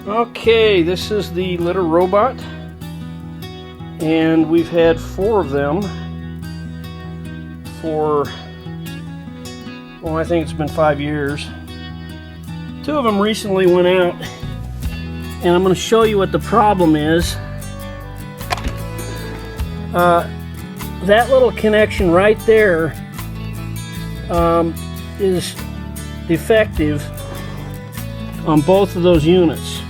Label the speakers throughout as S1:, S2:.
S1: Okay, this is the litter robot, and we've had 4 of them for, well, I think it's been 5 years. 2 of them recently went out, and I'm going to show you what the problem is. That little connection right there is defective on both of those units.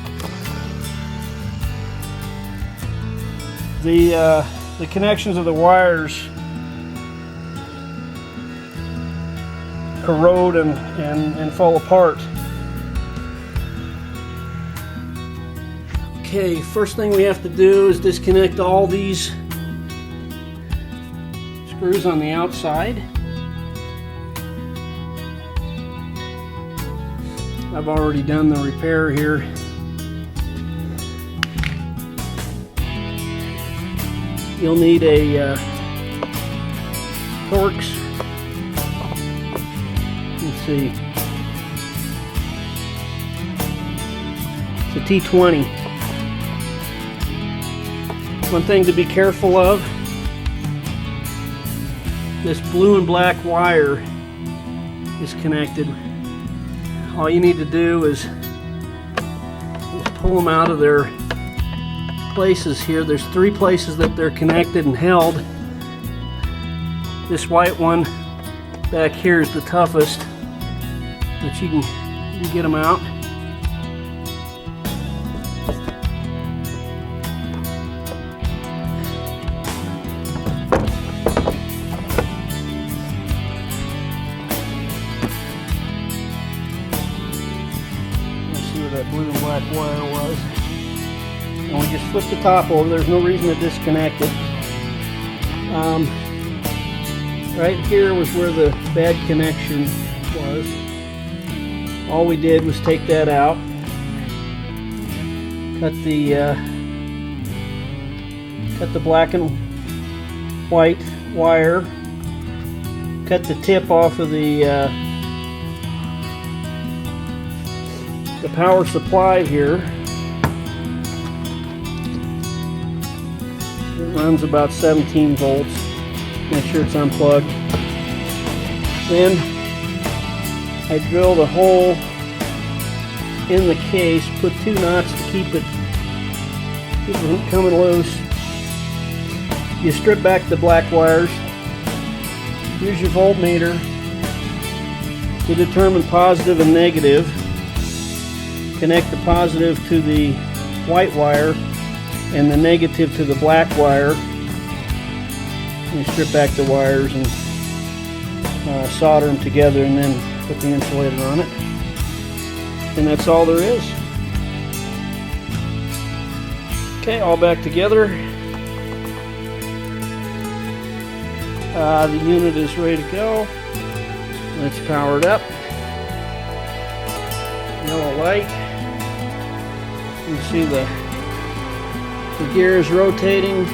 S1: The connections of the wires corrode and fall apart. Okay, first thing we have to do is disconnect all these screws on the outside. I've already done the repair here. You'll need a Torx. Let's see. It's a T20. One thing to be careful of, this blue and black wire is connected. All you need to do is pull them out of their places here. There's 3 places that they're connected and held. This white one back here is the toughest, but you can get them out. That blue and black wire was, and we just flip the top over. There's no reason to disconnect it. Right here was where the bad connection was. All we did was take that out, cut the black and white wire, cut the tip off of the power supply here. It runs about 17 volts. Make sure it's unplugged. Then I drilled a hole in the case, put 2 knots to keep it from coming loose. You strip back the black wires. Use your voltmeter to determine positive and negative. Connect the positive to the white wire and the negative to the black wire. And strip back the wires and solder them together, and then put the insulator on it. And that's all there is. Okay, all back together. The unit is ready to go. Let's power it up. Yellow light. You can see the gears rotating.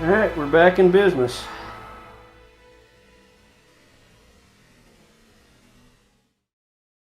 S1: Alright, we're back in business.